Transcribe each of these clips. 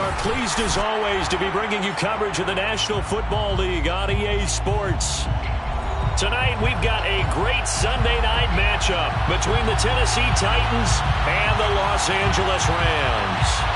are pleased as always to be bringing you coverage of the National Football League on EA Sports. Tonight we've got a great Sunday night matchup between the Tennessee Titans and the Los Angeles Rams.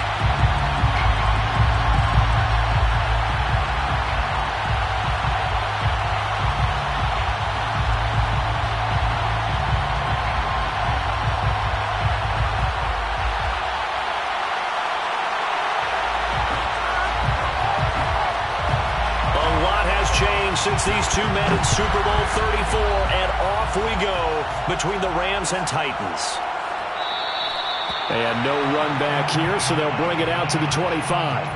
Since these two met in Super Bowl 34, and off we go between the Rams and Titans. And no run back here, so they'll bring it out to the 25.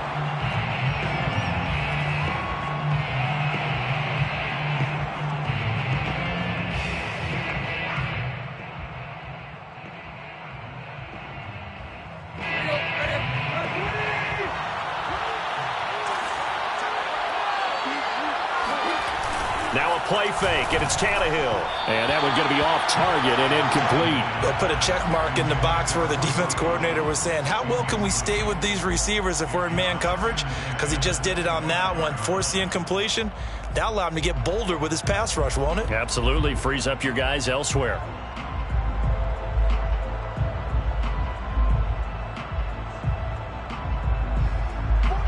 Now a play fake, and it's Tannehill. And that one's going to be off target and incomplete. They'll put a check mark in the box where the defense coordinator was saying, how well can we stay with these receivers if we're in man coverage? Because he just did it on that one, forced the incompletion. That allowed him to get bolder with his pass rush, won't it? Absolutely. Frees up your guys elsewhere.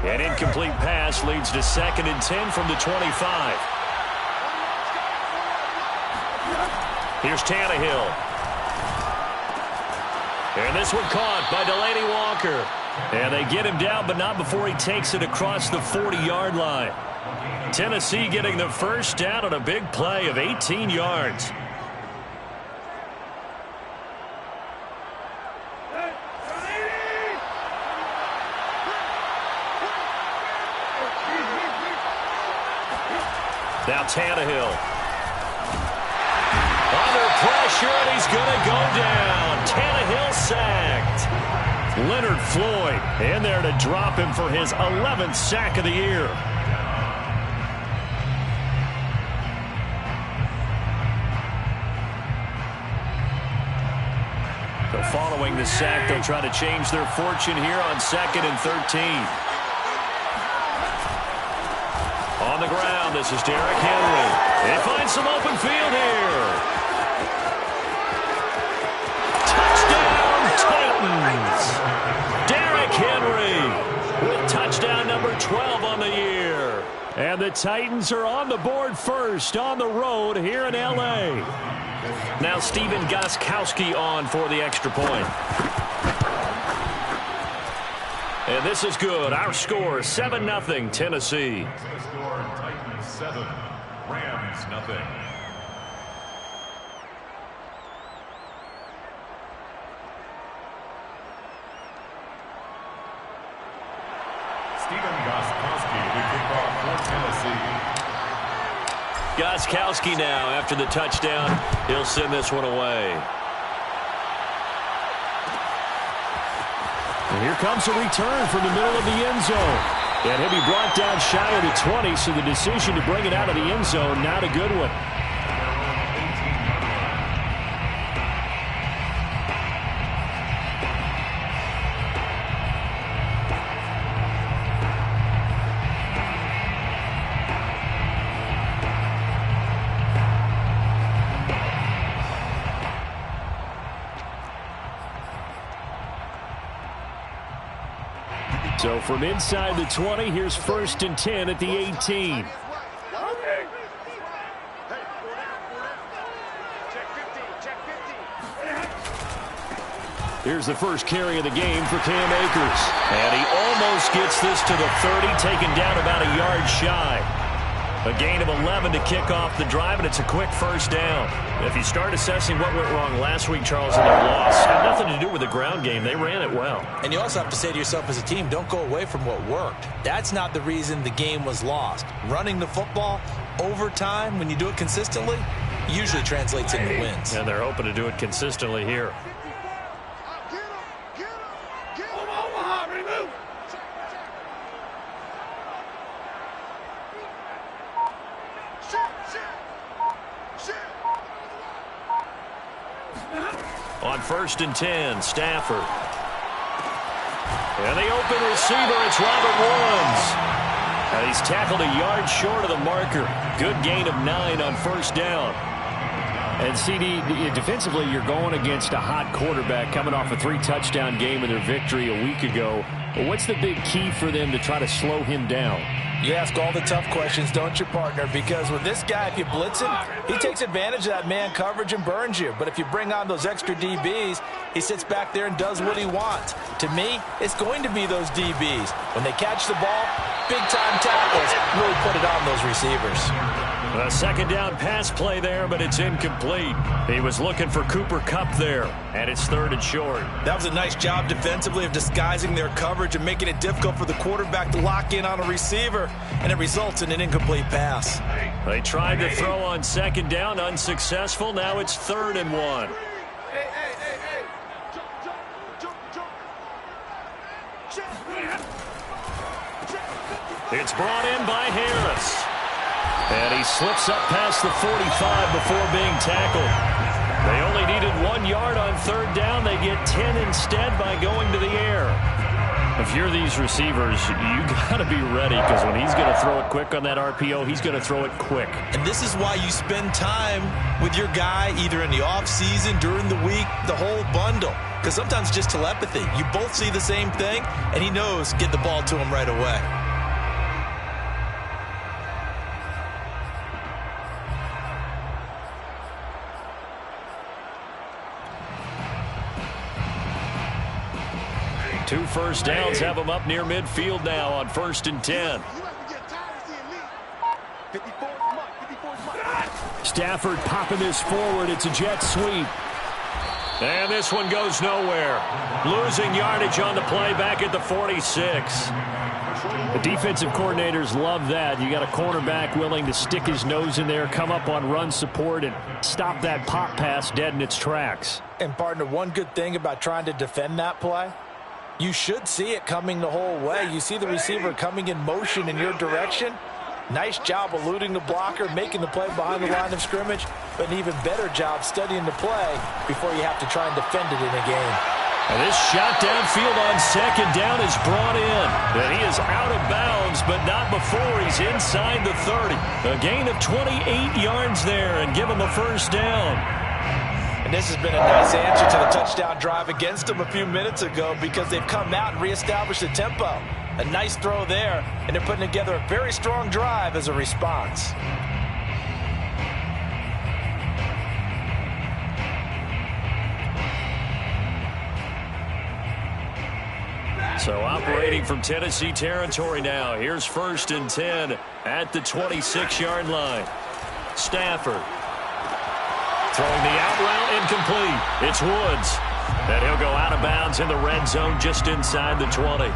An incomplete pass leads to 2nd and 10 from the 25. Here's Tannehill. And this one caught by Delaney Walker. And they get him down, but not before he takes it across the 40-yard line. Tennessee getting the first down on a big play of 18 yards. Now Tannehill. Under pressure, and he's going to go down. Tannehill sacked. Leonard Floyd in there to drop him for his 11th sack of the year. So following the sack, they'll try to change their fortune here on 2nd and 13. On the ground, this is Derrick Henry. They find some open field here. Derrick Henry with touchdown number 12 on the year. And the Titans are on the board first on the road here in L.A. Now Stephen Gostkowski on for the extra point. And this is good. Our score, 7-0 Tennessee. The score, Titans 7, Rams 0. Stephen Gostkowski will kick off for Tennessee. Gostkowski now, after the touchdown, he'll send this one away. And here comes a return from the middle of the end zone. And he'll be brought down shy of the 20, so the decision to bring it out of the end zone, not a good one. So from inside the 20, here's 1st and 10 at the 18. Here's the first carry of the game for Cam Akers. And he almost gets this to the 30, taken down about a yard shy. A gain of 11 to kick off the drive, and it's a quick first down. If you start assessing what went wrong last week, Charles, in their loss, had nothing to do with the ground game. They ran it well. And you also have to say to yourself as a team, don't go away from what worked. That's not the reason the game was lost. Running the football over time, when you do it consistently, usually translates into wins. And they're hoping to do it consistently here. On 1st and 10, Stafford. And the open receiver, it's Robert Woods. And he's tackled a yard short of the marker. Good gain of 9 on first down. And CD, defensively, you're going against a hot quarterback coming off a 3-touchdown game in their victory a week ago. Well, what's the big key for them to try to slow him down? You ask all the tough questions, don't you, partner? Because with this guy, if you blitz him, he takes advantage of that man coverage and burns you. But if you bring on those extra DBs, he sits back there and does what he wants. To me, it's going to be those DBs. When they catch the ball, big-time tackles really put it on those receivers. A second down pass play there, but it's incomplete. He was looking for Cooper Kupp there, and it's 3rd and short. That was a nice job defensively of disguising their coverage and making it difficult for the quarterback to lock in on a receiver, and it results in an incomplete pass. They tried to throw on second down, unsuccessful. Now it's 3rd and 1. It's brought in by Harris. And he slips up past the 45 before being tackled. They only needed 1 yard on 3rd down. They get 10 instead by going to the air. If you're these receivers, you got to be ready, because when he's going to throw it quick on that RPO, he's going to throw it quick. And this is why you spend time with your guy either in the offseason, during the week, the whole bundle. Because sometimes just telepathy. You both see the same thing, and he knows get the ball to him right away. Two first downs have them up near midfield now on 1st and 10. Stafford popping this forward. It's a jet sweep. And this one goes nowhere. Losing yardage on the play back at the 46. The defensive coordinators love that. You got a cornerback willing to stick his nose in there, come up on run support, and stop that pop pass dead in its tracks. And, partner, one good thing about trying to defend that play, you should see it coming the whole way. You see the receiver coming in motion in your direction. Nice job eluding the blocker, making the play behind the line of scrimmage, but an even better job studying the play before you have to try and defend it in a game. And this shot downfield on second down is brought in. And he is out of bounds, but not before he's inside the 30. A gain of 28 yards there and give him a first down. And this has been a nice answer to the touchdown drive against them a few minutes ago, because they've come out and reestablished the tempo. A nice throw there, and they're putting together a very strong drive as a response. So operating from Tennessee territory now. Here's 1st and 10 at the 26-yard line. Stafford throwing the out route, incomplete. It's Woods. And he'll go out of bounds in the red zone just inside the 20.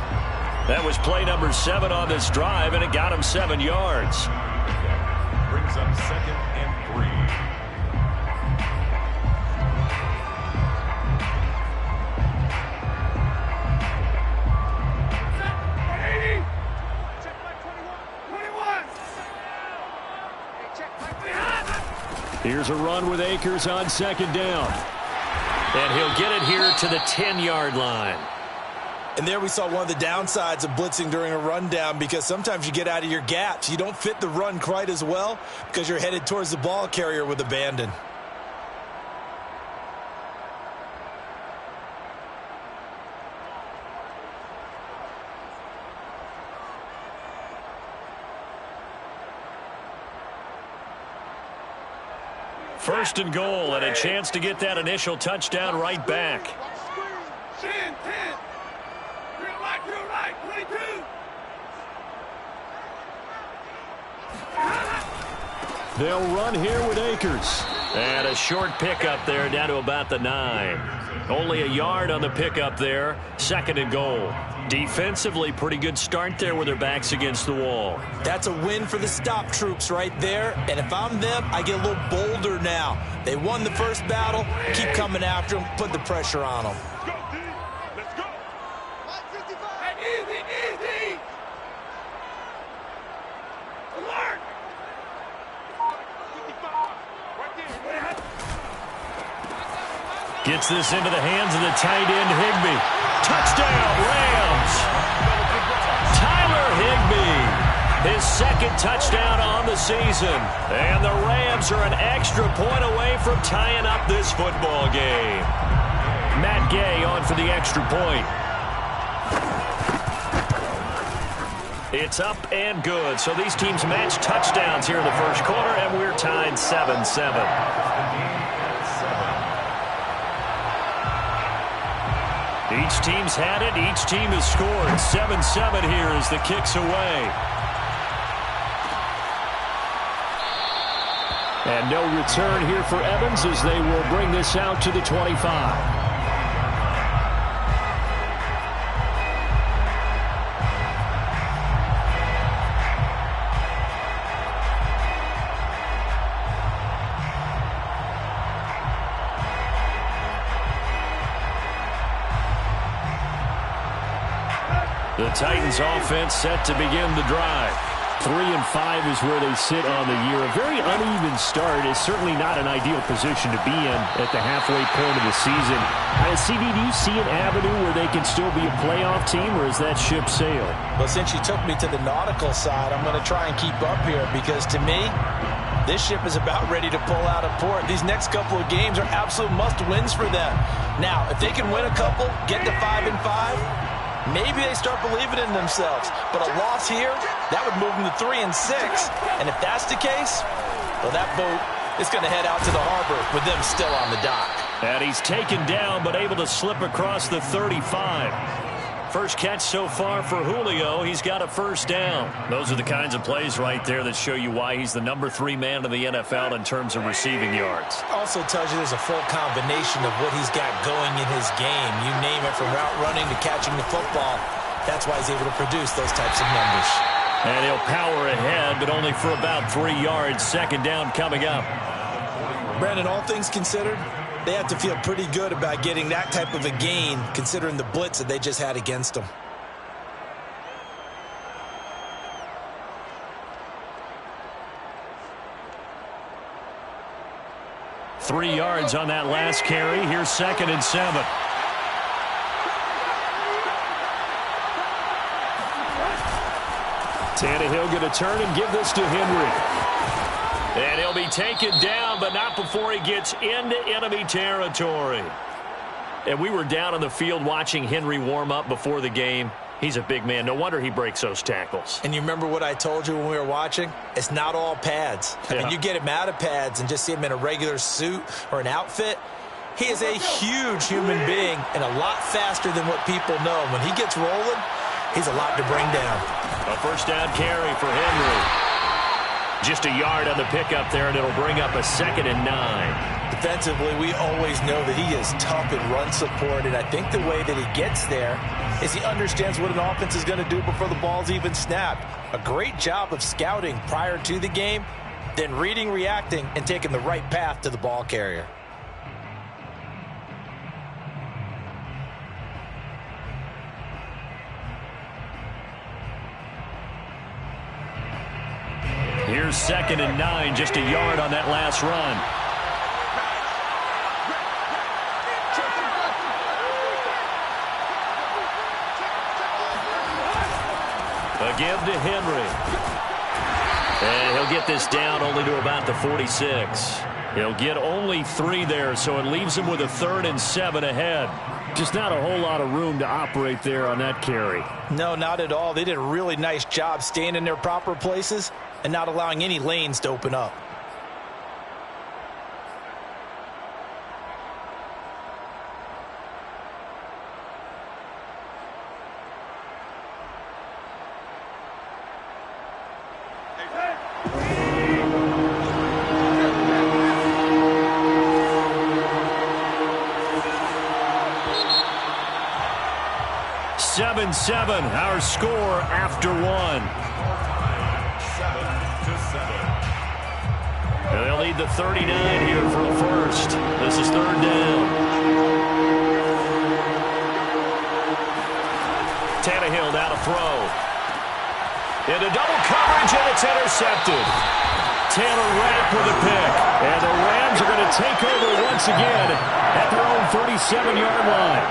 That was play number 7 on this drive, and it got him 7 yards. Brings up 2nd and 3. Here's a run with Akers on 2nd down. And he'll get it here to the 10-yard line. And there we saw one of the downsides of blitzing during a rundown, because sometimes you get out of your gaps. You don't fit the run quite as well because you're headed towards the ball carrier with abandon. First and goal, and a chance to get that initial touchdown right back. 10, 10. Green light, 22. They'll run here with Akers. And a short pickup there down to about the 9. Only a yard on the pickup there. 2nd and goal. Defensively, pretty good start there with their backs against the wall. That's a win for the stop troops right there. And if I'm them, I get a little bolder now. They won the first battle. Keep coming after them. Put the pressure on them. Go, D. Let's go. Hey, easy, easy. Alert. 55. Right there. Gets this into the hands of the tight end, Higbee. Touchdown, Rams! Tyler Higbee, his second touchdown on the season. And the Rams are an extra point away from tying up this football game. Matt Gay on for the extra point. It's up and good. So these teams match touchdowns here in the first quarter, and we're tied 7-7. Each team's had it. Each team has scored. 7-7 here as the kick's away. And no return here for Evans as they will bring this out to the 25. The Titans offense set to begin the drive. 3-5 is where they sit on the year. A very uneven start is certainly not an ideal position to be in at the halfway point of the season. CD, do you see an avenue where they can still be a playoff team, or is that ship sailed? Well, since you took me to the nautical side, I'm going to try and keep up here because to me, this ship is about ready to pull out of port. These next couple of games are absolute must-wins for them. Now, if they can win a couple, get to 5-5, maybe they start believing in themselves. But a loss here, that would move them to 3-6. And if that's the case, well, that boat is going to head out to the harbor with them still on the dock. And he's taken down but able to slip across the 35. First catch so far for Julio. He's got a first down. Those are the kinds of plays right there that show you why he's the number 3 man in the NFL in terms of receiving yards. Also tells you there's a full combination of what he's got going in his game. You name it, from route running to catching the football. That's why he's able to produce those types of numbers. And he'll power ahead, but only for about 3 yards. Second down coming up. Brandon, all things considered, they have to feel pretty good about getting that type of a gain, considering the blitz that they just had against them. Three yards on that last carry. Here's 2nd and 7. Tannehill going to turn and give this to Henry. And he'll be taken down, but not before he gets into enemy territory. And we were down on the field watching Henry warm up before the game. He's a big man. No wonder he breaks those tackles. And you remember what I told you when we were watching? It's not all pads. I mean, you get him out of pads and just see him in a regular suit or an outfit. He is a huge human being and a lot faster than what people know. When he gets rolling, he's a lot to bring down. A first down carry for Henry. Just a yard on the pickup there, and it'll bring up a 2nd and 9. Defensively, we always know that he is tough in run support, and I think the way that he gets there is he understands what an offense is going to do before the ball's even snapped. A great job of scouting prior to the game, then reading, reacting, and taking the right path to the ball carrier. Here's 2nd and 9, just a yard on that last run. A give to Henry. And he'll get this down only to about the 46. He'll get only 3 there, so it leaves him with a 3rd and 7 ahead. Just not a whole lot of room to operate there on that carry. No, not at all. They did a really nice job staying in their proper places and not allowing any lanes to open up. Our score after 1. 7-7. They'll need the 39 here for the first. This is 3rd down. Tannehill now to throw. Into double coverage, and it's intercepted. Taylor Rapp with a pick. And the Rams are going to take over once again at their own 37-yard line.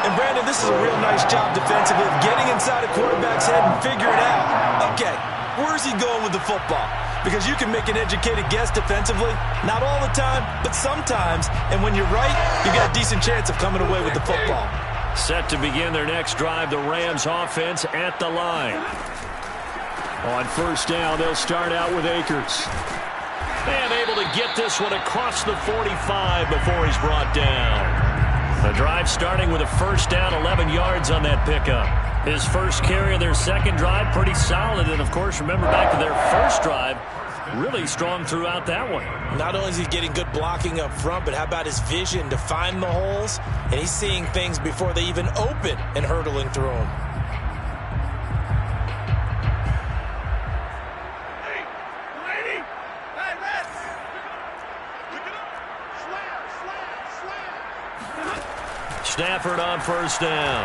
And Brandon, this is a real nice job defensively of getting inside a quarterback's head and figuring out, okay, where's he going with the football? Because you can make an educated guess defensively, not all the time, but sometimes. And when you're right, you got a decent chance of coming away with the football. Set to begin their next drive, the Rams offense at the line. On first down, they'll start out with Akers. And able to get this one across the 45 before he's brought down. The drive starting with a first down, 11 yards on that pickup. His first carry of their second drive, pretty solid. And, of course, remember back to their first drive, really strong throughout that one. Not only is he getting good blocking up front, but how about his vision to find the holes? And he's seeing things before they even open and hurdling through them. Stafford on first down.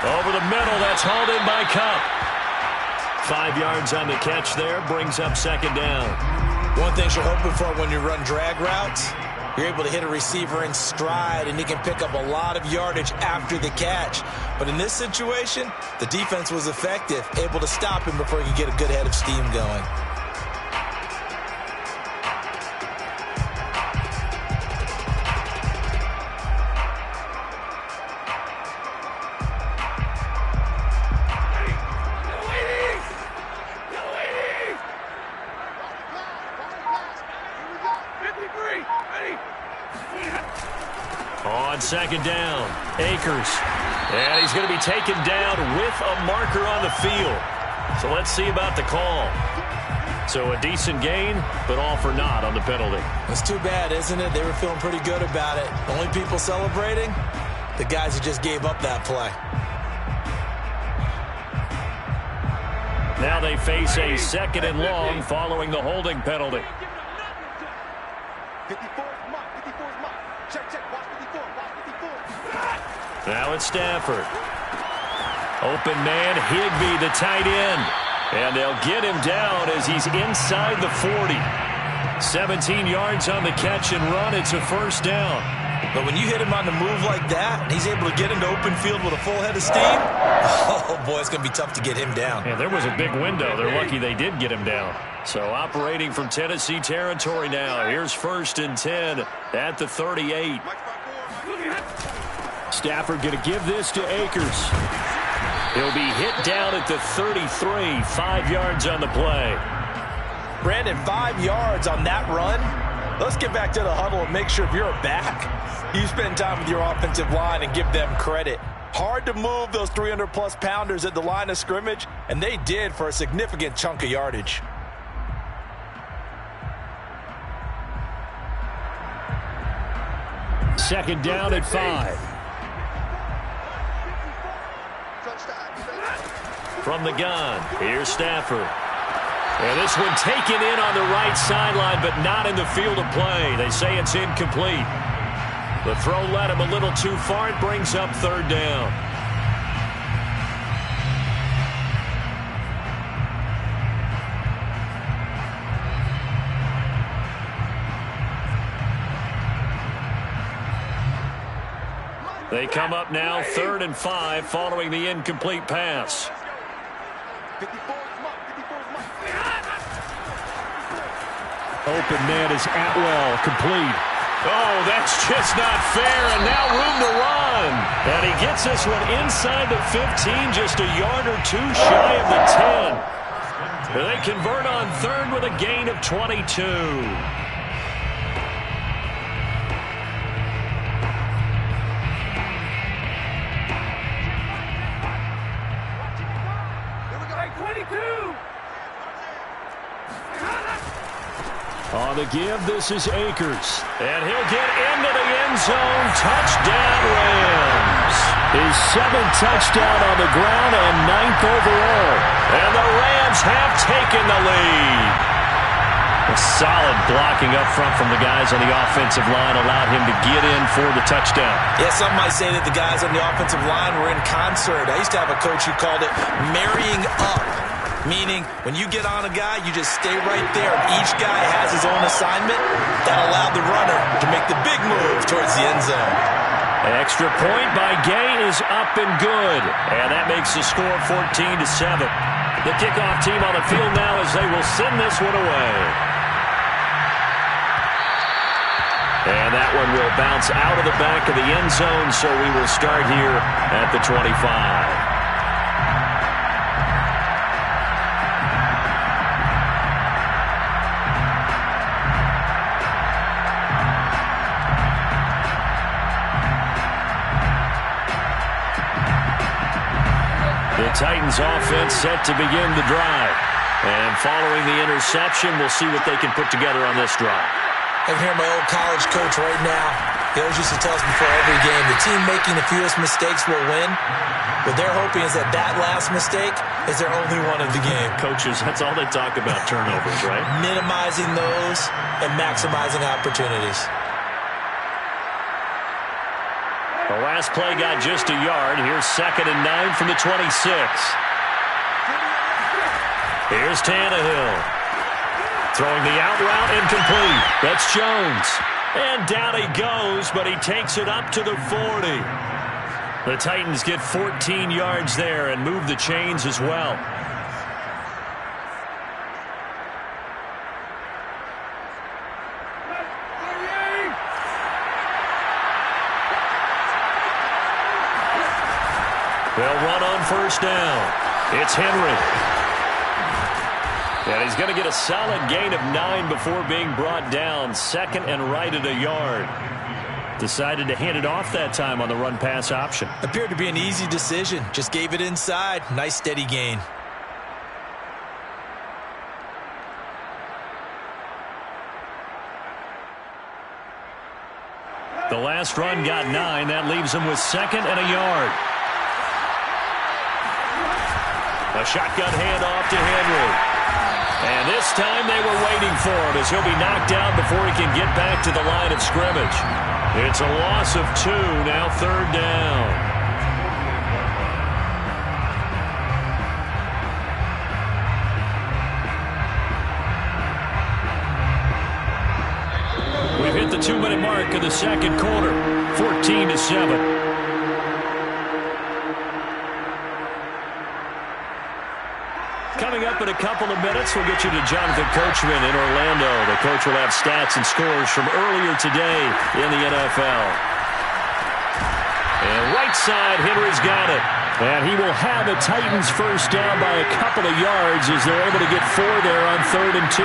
Over the middle, that's hauled in by Cup. 5 yards on the catch there, brings up second down. One thing you're hoping for when you run drag routes, you're able to hit a receiver in stride, and he can pick up a lot of yardage after the catch. But in this situation, the defense was effective, able to stop him before he could get a good head of steam going. On second down, Akers. And he's going to be taken down with a marker on the field. So let's see about the call. So a decent gain, but all for naught on the penalty. It's too bad, isn't it? They were feeling pretty good about it. Only people celebrating, the guys who just gave up that play. Now they face a second and long following the holding penalty. 54 is mark. 54 is mark. Check, check. Watch 54. Watch 54. Now it's Stafford. Open man, Higbee, the tight end. And they'll get him down as he's inside the 40. 17 yards on the catch and run. It's a first down. But when you hit him on the move like that, and he's able to get into open field with a full head of steam, oh, boy, it's going to be tough to get him down. Yeah, there was a big window. They're lucky they did get him down. So operating from Tennessee territory now. Here's first and 10 at the 38. Stafford going to give this to Akers. He'll be hit down at the 33. 5 yards on the play. Brandon, 5 yards on that run. Let's get back to the huddle and make sure if you're a back, you spend time with your offensive line and give them credit. Hard to move those 300-plus pounders at the line of scrimmage, and they did for a significant chunk of yardage. Second down at 5. From the gun, here's Stafford. And this one taken in on the right sideline, but not in the field of play. They say it's incomplete. The throw led him a little too far. It brings up third down. They come up now 3rd and 5 following the incomplete pass. 54 is mark. 54 is mark. Open man is Atwell, complete. Oh, that's just not fair, and now room to run. And he gets this one inside the 15, just a yard or two shy of the 10. They convert on 3rd with a gain of 22. On the give, this is Akers. And he'll get into the end zone. Touchdown, Rams. His 7th touchdown on the ground and 9th overall. And the Rams have taken the lead. A solid blocking up front from the guys on the offensive line allowed him to get in for the touchdown. Yeah, some might say that the guys on the offensive line were in concert. I used to have a coach who called it marrying up. Meaning, when you get on a guy, you just stay right there. Each guy has his own assignment. That allowed the runner to make the big move towards the end zone. Extra point by Gay is up and good. And that makes the score 14-7. The kickoff team on the field now as they will send this one away. And that one will bounce out of the back of the end zone, so we will start here at the 25. The Titans offense set to begin the drive. And following the interception, we'll see what they can put together on this drive. I can hear my old college coach right now. He always used to tell us before every game, the team making the fewest mistakes will win. What they're hoping is that that last mistake is their only one of the game. Coaches, that's all they talk about, turnovers, right? Minimizing those and maximizing opportunities. The last play got just a yard. Here's 2nd and 9 from the 26. Here's Tannehill. Throwing the out route incomplete. That's Jones. And down he goes, but he takes it up to the 40. The Titans get 14 yards there and move the chains as well. They'll run on first down. It's Henry. And he's going to get a solid gain of 9 before being brought down. 2nd and right at a yard. Decided to hand it off that time on the run-pass option. Appeared to be an easy decision. Just gave it inside. Nice steady gain. The last run got 9. That leaves him with 2nd and a yard. A shotgun handoff to Henry. And this time they were waiting for him as he'll be knocked down before he can get back to the line of scrimmage. It's a loss of 2, now 3rd down. We've hit the 2-minute mark of the second quarter, 14-7. Coming up in a couple of minutes, we'll get you to Jonathan Coachman in Orlando. The coach will have stats and scores from earlier today in the NFL. And right side, Henry's got it. And he will have a Titans first down by a couple of yards as they're able to get 4 there on 3rd and 2.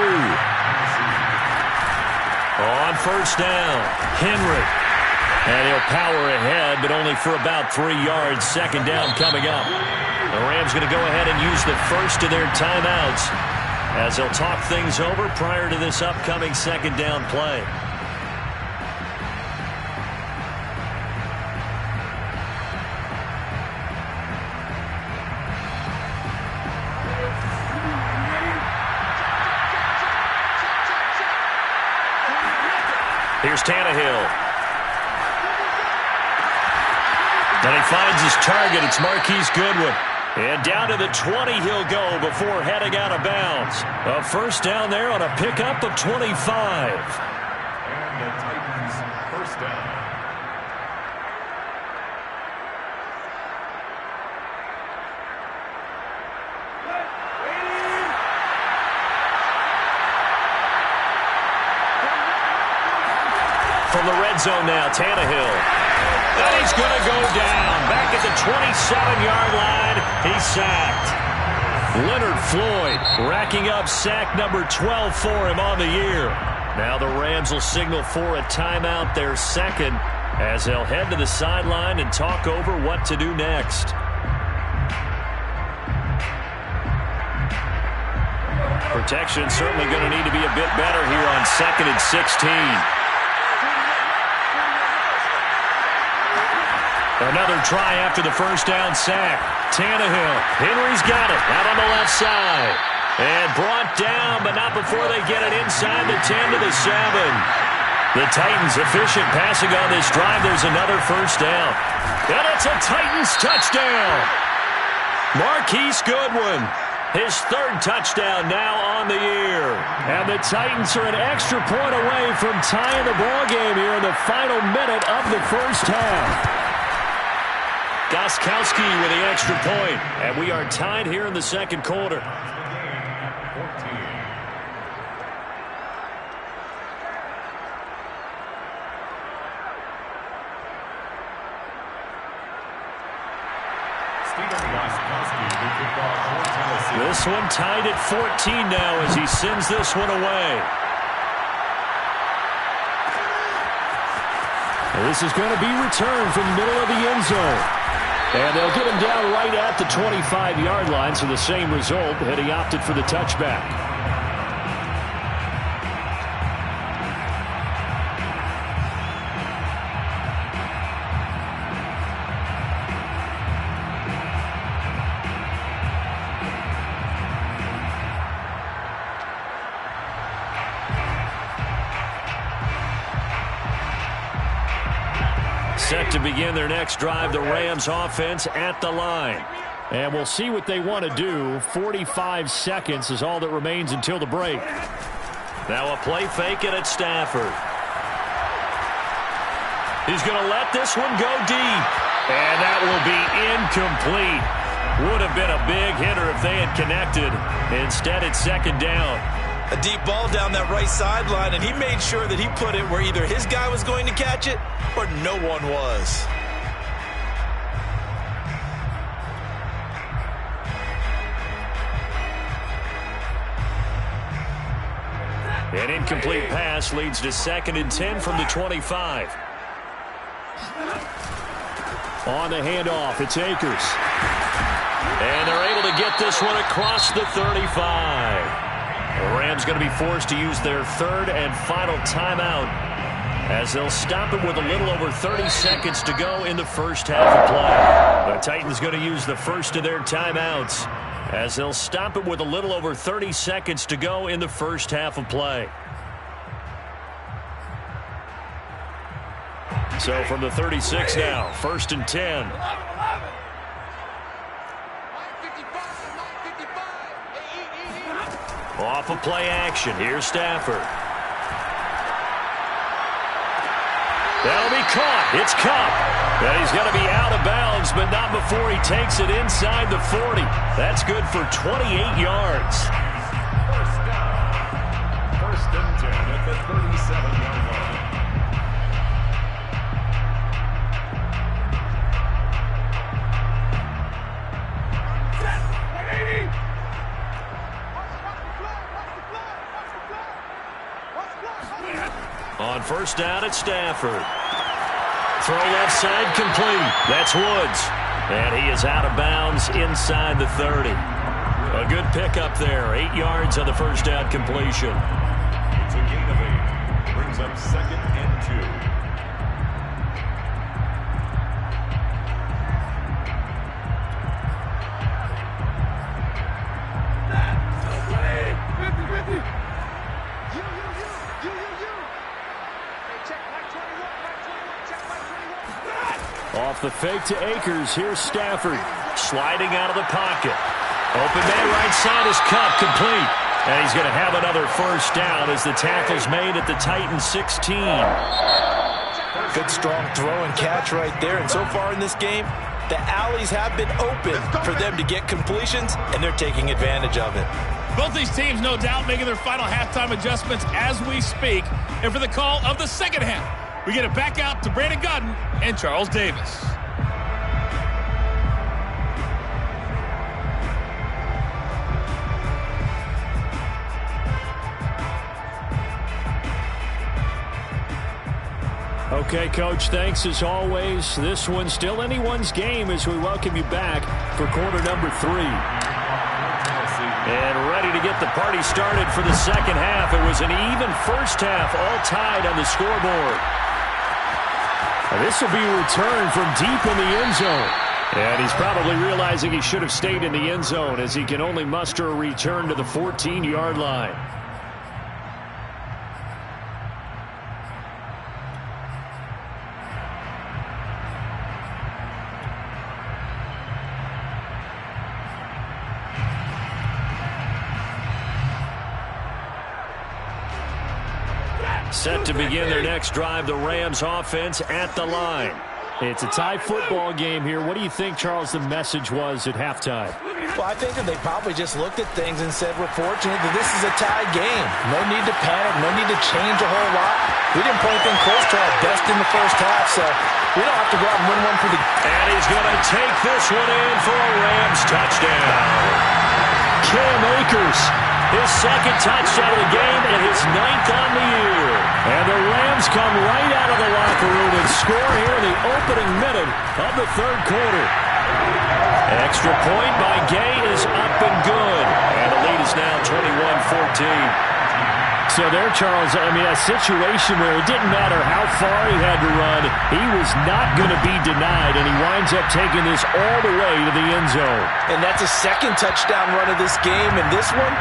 On first down, Henry. And he'll power ahead, but only for about 3 yards. 2nd down coming up. The Rams going to go ahead and use the first of their timeouts as they'll talk things over prior to this upcoming 2nd down play. Here's Tannehill. And he finds his target. It's Marquise Goodwin. And down to the 20 he'll go before heading out of bounds. A first down there on a pickup of 25. And the Titans first down. From the red zone now, Tannehill. And he's going to go down. Back at the 27-yard line, he's sacked. Leonard Floyd racking up sack number 12 for him on the year. Now the Rams will signal for a timeout, their 2nd, as they'll head to the sideline and talk over what to do next. Protection certainly going to need to be a bit better here on 2nd and 16. Another try after the first down sack. Tannehill. Henry's got it. Out on the left side. And brought down, but not before they get it inside the 10 to the 7. The Titans efficient passing on this drive. There's another first down. And it's a Titans touchdown. Marquise Goodwin. His third touchdown now on the year. And the Titans are an extra point away from tying the ball game here in the final minute of the first half. Gostkowski with the extra point. And we are tied here in the second quarter. This one tied at 14 now as he sends this one away. And this is going to be returned from the middle of the end zone. And they'll get him down right at the 25-yard line, so the same result had he opted for the touchback. Set to begin their next drive, the Rams offense at the line. And we'll see what they want to do. 45 seconds is all that remains until the break. Now a play fake and it's Stafford. He's going to let this one go deep. And that will be incomplete. Would have been a big hitter if they had connected. Instead, it's second down. A deep ball down that right sideline, and he made sure that he put it where either his guy was going to catch it or no one was. An incomplete pass leads to 2nd and 10 from the 25. On the handoff, it's Akers. And they're able to get this one across the 35. The Rams going to be forced to use their third and final timeout as they'll stop it with a little over 30 seconds to go in the first half of play. The Titans going to use the first of their timeouts as they'll stop it with a little over 30 seconds to go in the first half of play. So from the 36 now, 1st and 10. Off of play action. Here's Stafford. That'll be caught. It's Cup. And he's going to be out of bounds, but not before he takes it inside the 40. That's good for 28 yards. First down. 1st and 10 at the 37-yard line. On 1st down, it's Stafford. Throw left side complete. That's Woods. And he is out of bounds inside the 30. A good pickup there. 8 yards on the 1st down completion. It's a gain of 8. Brings up 2nd and 2. Off the fake to Akers. Here's Stafford. Sliding out of the pocket. Open man right side is cut. Complete. And he's going to have another 1st down as the tackle's made at the Titans 16. Good strong throw and catch right there. And so far in this game, the alleys have been open for them to get completions, and they're taking advantage of it. Both these teams, no doubt, making their final halftime adjustments as we speak. And for the call of the second half, we get it back out to Brandon Godden and Charles Davis. Okay, Coach, thanks as always. This one's still anyone's game as we welcome you back for quarter number 3. And ready to get the party started for the second half. It was an even first half, all tied on the scoreboard. And this will be returned from deep in the end zone. And he's probably realizing he should have stayed in the end zone as he can only muster a return to the 14-yard line. set to begin their next drive. The Rams offense at the line. It's a tie football game here. What do you think, Charles, the message was at halftime? Well, I think that they probably just looked at things and said, we're fortunate that this is a tie game. No need to panic. No need to change a whole lot. We didn't play anything close to our best in the first half, so we don't have to go out and win one for the... And he's going to take this one in for a Rams touchdown. Cam Akers, his second touchdown of the game and his 9th on the year. And the Rams come right out of the locker room and score here in the opening minute of the third quarter. Extra point by Gay is up and good. And the lead is now 21-14. So there, Charles, I mean, a situation where it didn't matter how far he had to run, he was not going to be denied, and he winds up taking this all the way to the end zone. And that's a second touchdown run of this game, and this one,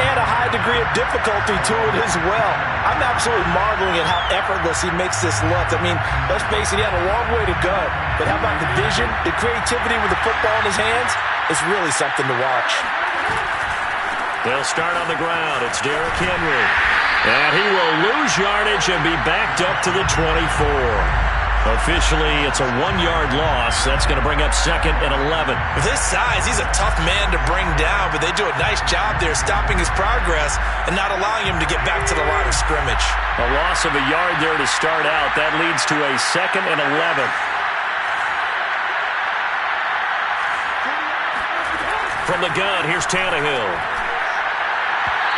and a high degree of difficulty to it as well. I'm absolutely marveling at how effortless he makes this look. I mean, let's face it, he had a long way to go, but how about the vision, the creativity with the football in his hands? It's really something to watch. They'll start on the ground. It's Derrick Henry. And he will lose yardage and be backed up to the 24. Officially, it's a 1-yard loss. That's going to bring up 2nd and 11. With his size, he's a tough man to bring down, but they do a nice job there stopping his progress and not allowing him to get back to the line of scrimmage. A loss of a yard there to start out. That leads to a 2nd and 11. From the gun, here's Tannehill.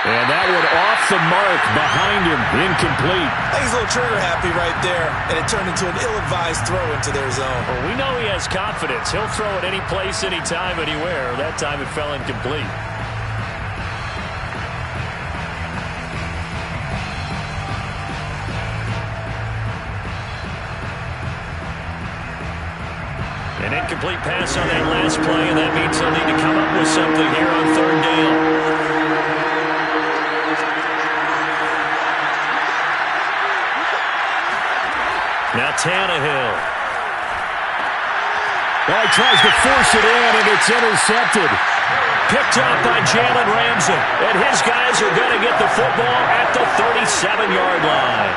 And that one off the mark behind him, incomplete. He's a little trigger happy right there, and it turned into an ill-advised throw into their zone. Well, we know he has confidence. He'll throw it any place, anytime, anywhere. That time it fell incomplete. An incomplete pass on that last play, and that means they'll need to come up with something here on 3rd down. Now Tannehill. Well, he tries to force it in, and it's intercepted. Picked up by Jalen Ramsey. And his guys are going to get the football at the 37-yard line.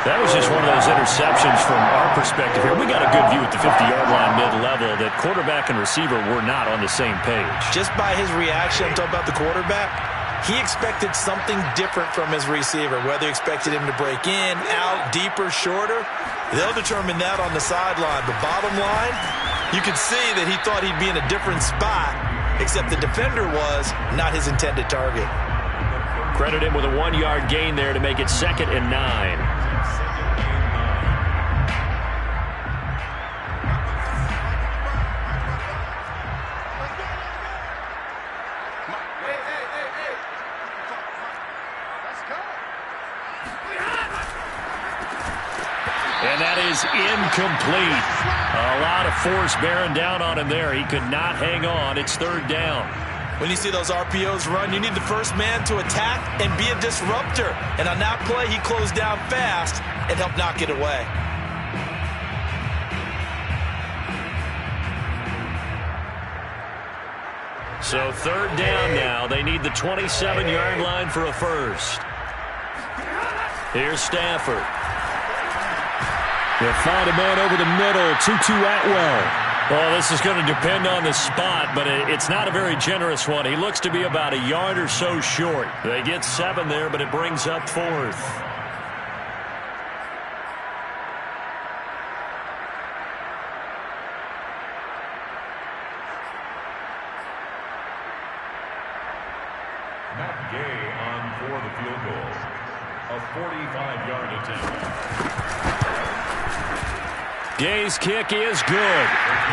That was just one of those interceptions from our perspective here. We got a good view at the 50-yard line mid-level that quarterback and receiver were not on the same page. Just by his reaction, I'm talking about the quarterback, he expected something different from his receiver, whether he expected him to break in, out, deeper, shorter. They'll determine that on the sideline. But bottom line, you could see that he thought he'd be in a different spot, except the defender was not his intended target. Credit him with a 1-yard gain there to make it 2nd and 9. And that is incomplete. A lot of force bearing down on him there. He could not hang on. It's 3rd down. When you see those RPOs run, you need the first man to attack and be a disruptor. And on that play, he closed down fast and helped knock it away. So 3rd down now. They need the 27-yard line for a first. Here's Stafford. They'll find a man over the middle, Tutu Atwell. Well, this is going to depend on the spot, but it's not a very generous one. He looks to be about a yard or so short. They get 7 there, but it brings up 4th. Matt Gay on for the field goal. A 45-yard attempt. Gay's kick is good.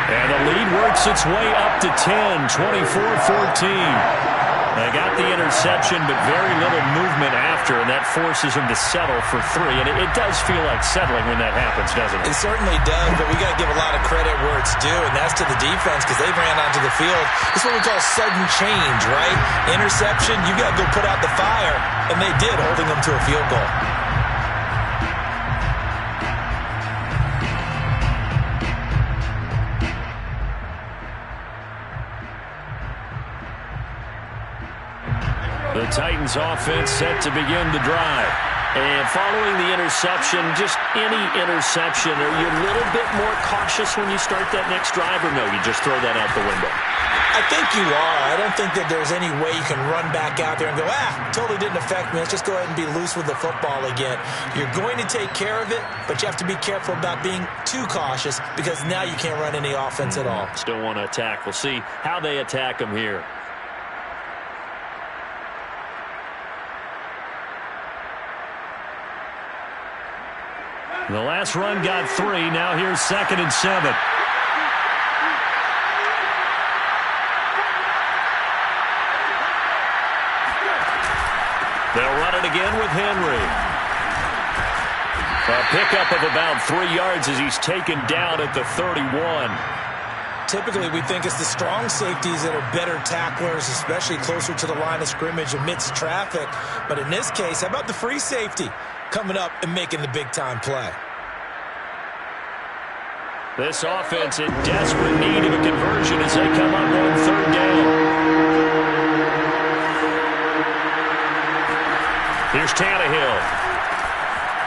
And the lead works its way up to 10, 24-14. They got the interception, but very little movement after, and that forces them to settle for 3. And it does feel like settling when that happens, doesn't it? It certainly does, but we got to give a lot of credit where it's due, and that's to the defense because they ran onto the field. This is what we call sudden change, right? Interception, you got to go put out the fire, and they did, holding them to a field goal. The Titans offense set to begin the drive. And following the interception, just any interception, are you a little bit more cautious when you start that next drive, or no, you just throw that out the window? I think you are. I don't think that there's any way you can run back out there and go, totally didn't affect me. Let's just go ahead and be loose with the football again. You're going to take care of it, but you have to be careful about being too cautious because now you can't run any offense at all. Still want to attack. We'll see how they attack them here. The last run got 3. Now here's 2nd and 7. They'll run it again with Henry. A pickup of about 3 yards as he's taken down at the 31. Typically, we think it's the strong safeties that are better tacklers, especially closer to the line of scrimmage amidst traffic. But in this case, how about the free safety coming up and making the big-time play? This offense in desperate need of a conversion as they come up on 3rd down. Here's Tannehill.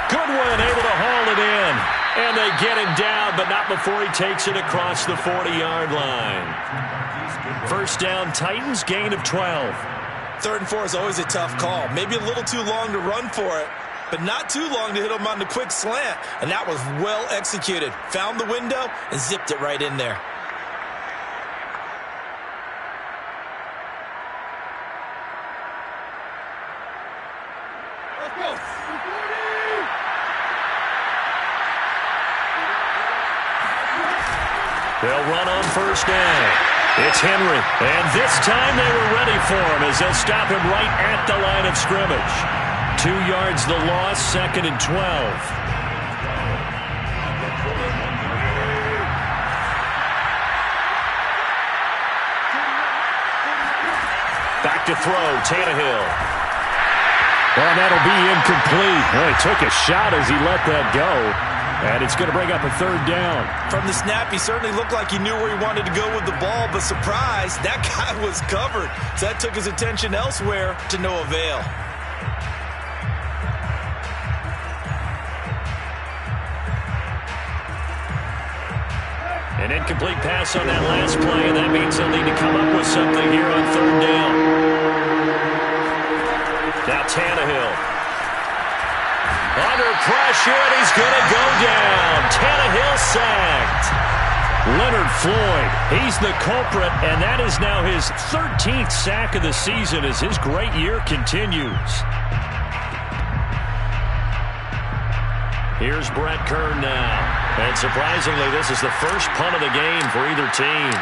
Goodwin able to haul it in. And they get him down, but not before he takes it across the 40-yard line. 1st down, Titans, gain of 12. 3rd and 4 is always a tough call. Maybe a little too long to run for it, but not too long to hit him on the quick slant. And that was well executed. Found the window and zipped it right in there. They'll run on 1st down. It's Henry. And this time they were ready for him as they'll stop him right at the line of scrimmage. 2 yards the loss, 2nd and 12. Back to throw, Tannehill. Well, that'll be incomplete. Well, he took a shot as he let that go. And it's going to bring up a 3rd down. From the snap, he certainly looked like he knew where he wanted to go with the ball, but surprise, that guy was covered. So that took his attention elsewhere to no avail. An incomplete pass on that last play, and that means they'll need to come up with something here on 3rd down. Now Tannehill. Under pressure, and he's going to go down. Tannehill sacked. Leonard Floyd, he's the culprit, and that is now his 13th sack of the season as his great year continues. Here's Brett Kern now. And surprisingly, this is the first punt of the game for either team.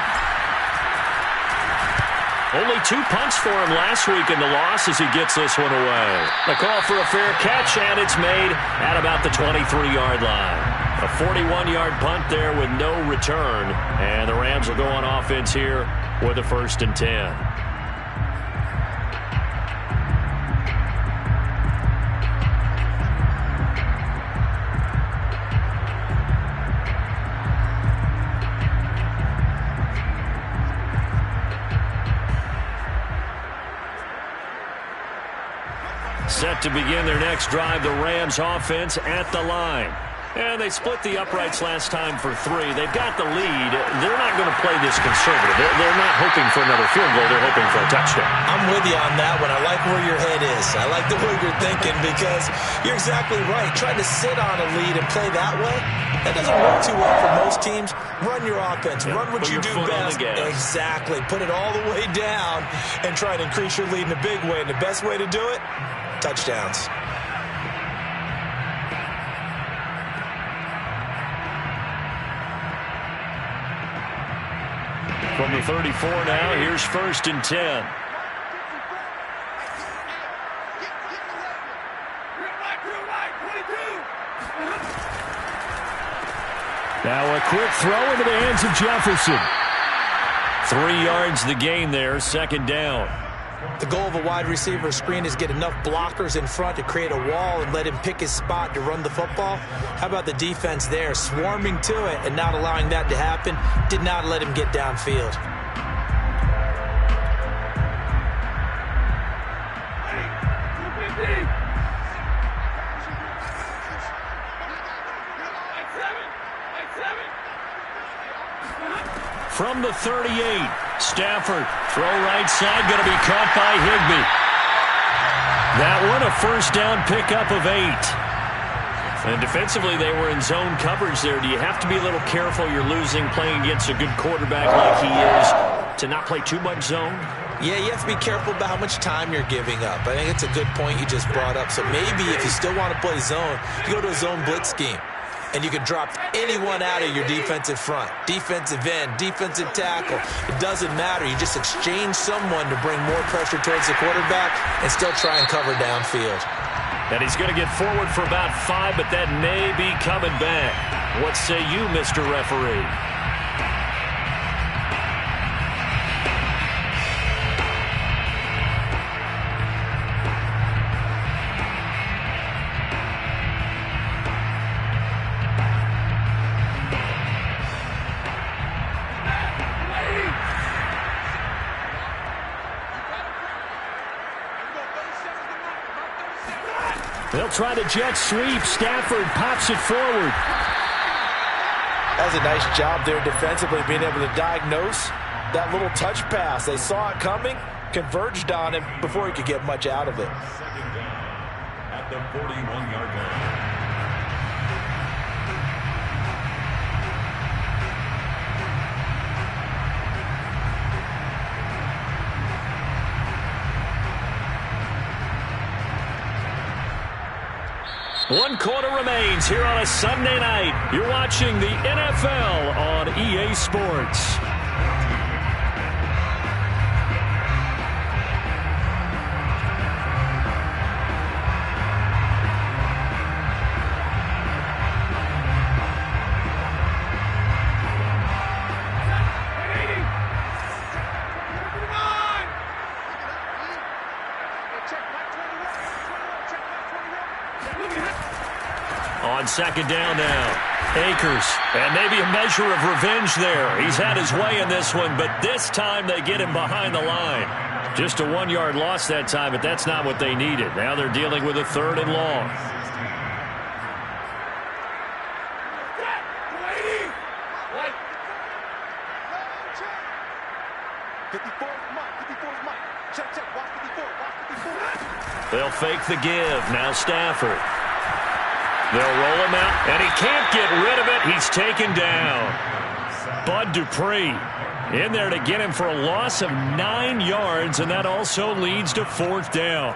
Only 2 punts for him last week in the loss as he gets this one away. The call for a fair catch, and it's made at about the 23-yard line. A 41-yard punt there with no return. And the Rams will go on offense here with a 1st and 10. Set to begin their next drive, the Rams offense at the line. And they split the uprights last time for 3. They've got the lead. They're not going to play this conservative. They're not hoping for another field goal. They're hoping for a touchdown. I'm with you on that one. I like where your head is. I like the way you're thinking because you're exactly right. Trying to sit on a lead and play that way, that doesn't work too well for most teams. Run your offense. Run what you do best. Exactly. Put it all the way down and try to increase your lead in a big way. And the best way to do it, touchdowns. From the 34 now, here's 1st and 10. Now a quick throw into the hands of Jefferson. 3 yards the gain there, 2nd down. The goal of a wide receiver screen is get enough blockers in front to create a wall and let him pick his spot to run the football. How about the defense there, swarming to it and not allowing that to happen? Did not let him get downfield. from the 38. Stafford, throw right side, going to be caught by Higbee. That one, a first down pickup of 8. And defensively, they were in zone coverage there. Do you have to be a little careful? You're losing playing against a good quarterback like he is to not play too much zone? Yeah, you have to be careful about how much time you're giving up. I think it's a good point you just brought up. So maybe if you still want to play zone, you go to a zone blitz scheme. And you can drop anyone out of your defensive front. Defensive end, defensive tackle. It doesn't matter. You just exchange someone to bring more pressure towards the quarterback and still try and cover downfield. And he's going to get forward for about 5, but that may be coming back. What say you, Mr. Referee? They'll try to jet sweep. Stafford pops it forward. That's a nice job there defensively, being able to diagnose that little touch pass. They saw it coming, converged on him before he could get much out of it. Second down at the 41-yard line. One quarter remains here on a Sunday night. You're watching the NFL on EA Sports. On second down now, Akers, and maybe a measure of revenge there. He's had his way in this one, but this time they get him behind the line. Just a 1-yard loss that time, but that's not what they needed. Now they're dealing with a 3rd and long. They'll fake the give. Now Stafford. They'll roll him out, and he can't get rid of it. He's taken down. Bud Dupree in there to get him for a loss of 9 yards, and that also leads to 4th down.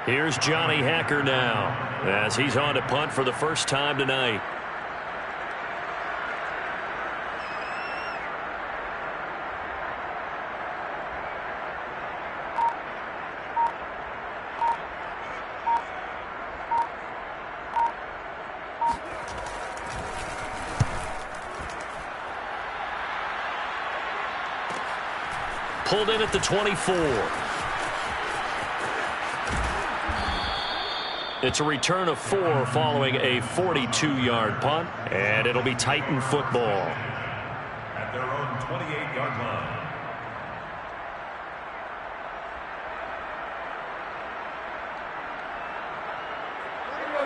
Here's Johnny Hacker now as he's on to punt for the first time tonight. Pulled in at the 24. It's a return of 4 following a 42-yard punt, and it'll be Titan football. At their own 28-yard line.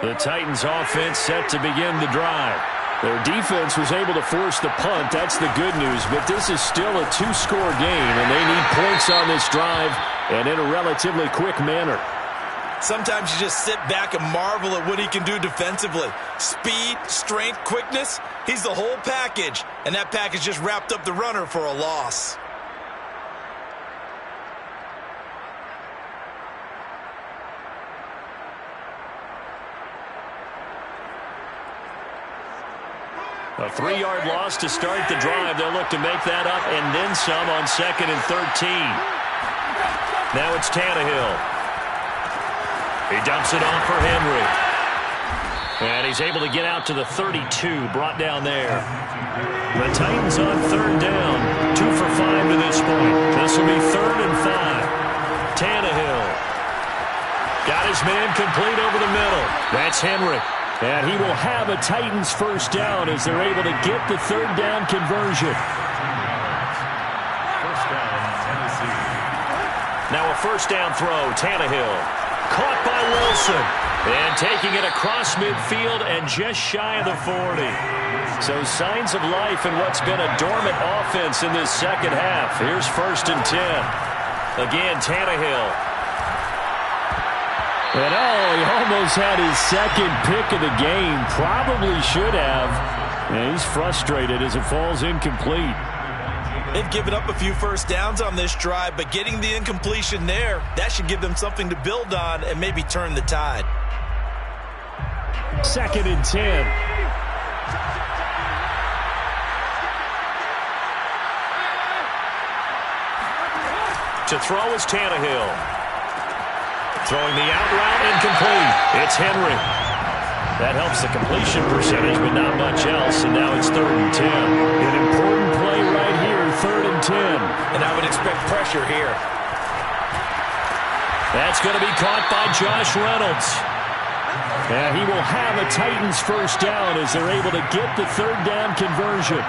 The Titans offense set to begin the drive. Their defense was able to force the punt. That's the good news. But this is still a 2-score game, and they need points on this drive and in a relatively quick manner. Sometimes you just sit back and marvel at what he can do defensively. Speed, strength, quickness. He's the whole package. And that package just wrapped up the runner for a loss. A 3-yard loss to start the drive. They'll look to make that up and then some on 2nd and 13. Now it's Tannehill. He dumps it off for Henry. And he's able to get out to the 32, brought down there. The Titans on 3rd down. 2 for 5 to this point. This will be 3rd and 5. Tannehill. Got his man complete over the middle. That's Henry. And he will have a Titans first down as they're able to get the 3rd down conversion. First down, Tennessee. Now a first down throw. Tannehill. Caught by Wilson. And taking it across midfield and just shy of the 40. So signs of life in what's been a dormant offense in this second half. Here's 1st and 10. Again, Tannehill. And he almost had his second pick of the game. Probably should have. And he's frustrated as it falls incomplete. They've given up a few first downs on this drive, but getting the incompletion there, that should give them something to build on and maybe turn the tide. 2nd and 10. To throw is Tannehill. Throwing the out route, incomplete. It's Henry. That helps the completion percentage, but not much else, and now it's 3rd and 10. An important play right here, 3rd and 10. And I would expect pressure here. That's going to be caught by Josh Reynolds. And he will have a Titans first down as they're able to get the 3rd down conversion.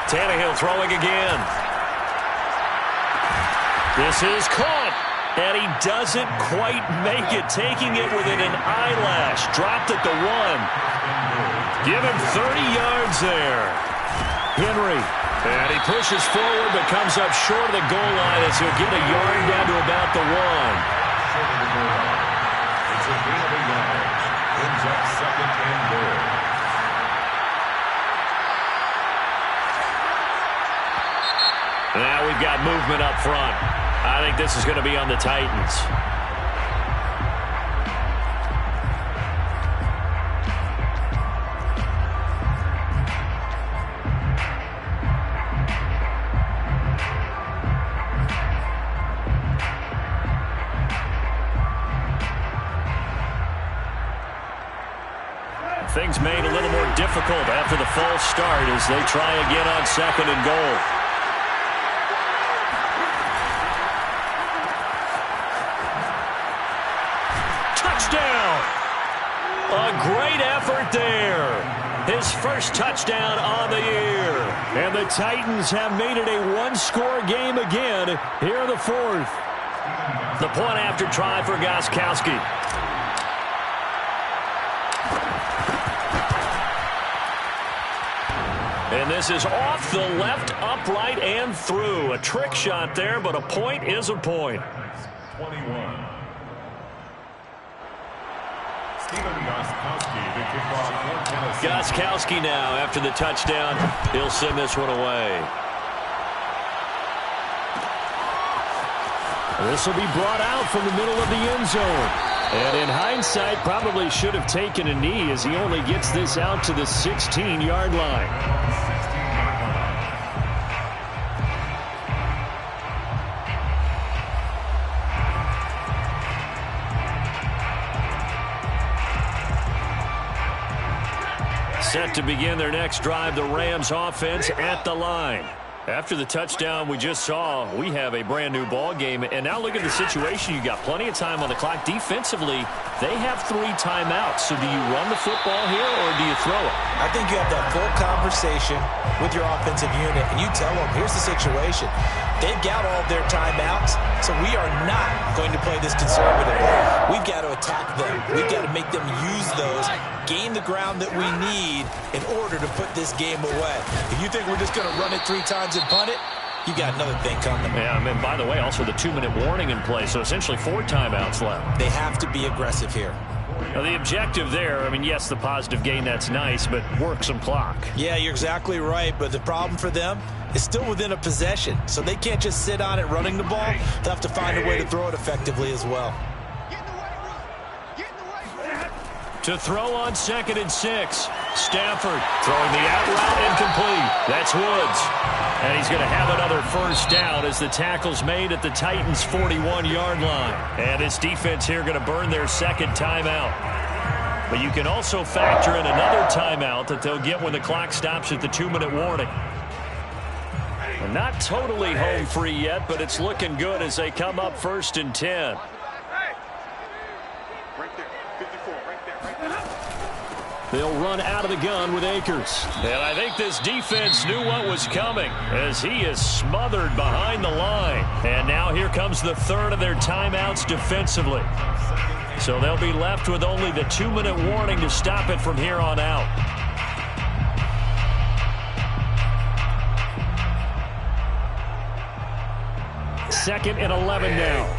Tannehill throwing again. This is caught. And he doesn't quite make it, taking it within an eyelash. Dropped at the 1. Give him 30 yards there. Henry. And he pushes forward but comes up short of the goal line as he'll get a yard down to about the 1. It's a gain of a yard. Brings up 2nd and goal. Now we've got movement up front. I think this is going to be on the Titans. Things made a little more difficult after the false start as they try again on 2nd and goal. A great effort there. His first touchdown on the year. And the Titans have made it a one-score game again here in the 4th. The point after try for Gostkowski. And this is off the left, upright, and through. A trick shot there, but a point is a point. 21. Gostkowski now after the touchdown. He'll send this one away. This will be brought out from the middle of the end zone. And in hindsight, probably should have taken a knee as he only gets this out to the 16-yard line. Set to begin their next drive, the Rams offense at the line. After the touchdown we just saw, we have a brand new ball game. And now look at the situation. You got plenty of time on the clock. Defensively, they have 3 timeouts. So do you run the football here or do you throw it? I think you have that full conversation with your offensive unit, and you tell them, here's the situation. They've got all of their timeouts, so we are not going to play this conservatively. We've got to attack them. We've got to make them use those, gain the ground that we need in order to put this game away. If you think we're just going to run it 3 times and punt it, you got another thing coming. Yeah, and by the way, also the 2-minute warning in play, so essentially 4 timeouts left. They have to be aggressive here. Now, the objective there, I mean, yes, the positive gain, that's nice, but work some clock. Yeah, you're exactly right, but the problem for them is still within a possession, so they can't just sit on it running the ball. They'll have to find a way to throw it effectively as well. To throw on 2nd and 6. Stafford throwing the out route incomplete. That's Woods. And he's going to have another first down as the tackle's made at the Titans' 41-yard line. And this defense here going to burn their 2nd timeout. But you can also factor in another timeout that they'll get when the clock stops at the 2-minute warning. And not totally home free yet, but it's looking good as they come up 1st and 10. They'll run out of the gun with Akers. And I think this defense knew what was coming as he is smothered behind the line. And now here comes the third of their timeouts defensively. So they'll be left with only the 2-minute warning to stop it from here on out. Second and 11 now.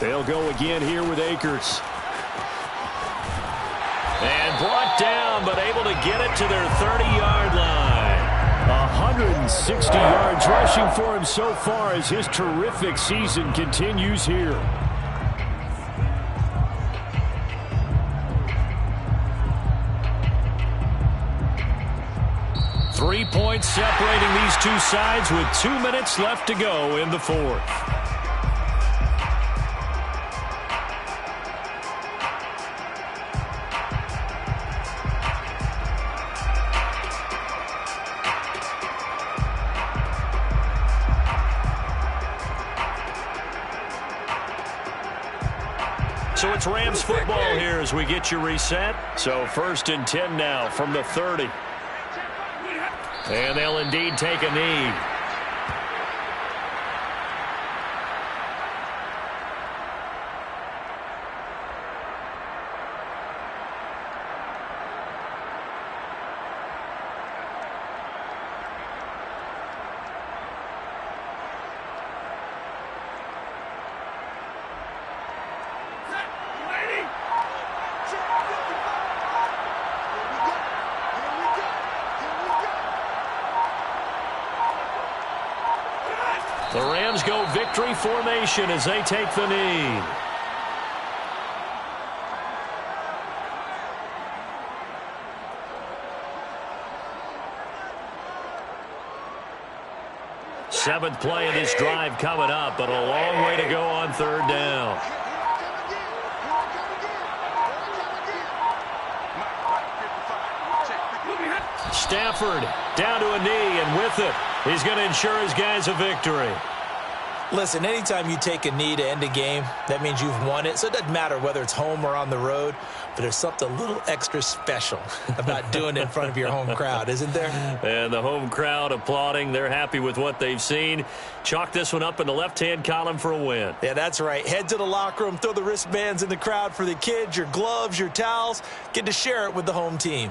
They'll go again here with Akers. And brought down, but able to get it to their 30-yard line. 160 yards rushing for him so far as his terrific season continues here. Three points separating these two sides with 2 minutes left to go in the fourth. So it's Rams football here as we get you reset. So 1st and 10 now from the 30. And they'll indeed take a knee. The Rams go victory formation as they take the knee. Seventh play of this drive coming up, but a long way to go on 3rd down. Stafford down to a knee, and with it, he's going to ensure his guys a victory. Listen, anytime you take a knee to end a game, that means you've won it. So it doesn't matter whether it's home or on the road, but there's something a little extra special about doing it in front of your home crowd, isn't there? And the home crowd applauding. They're happy with what they've seen. Chalk this one up in the left-hand column for a win. Yeah, that's right. Head to the locker room, throw the wristbands in the crowd for the kids, your gloves, your towels. Get to share it with the home team.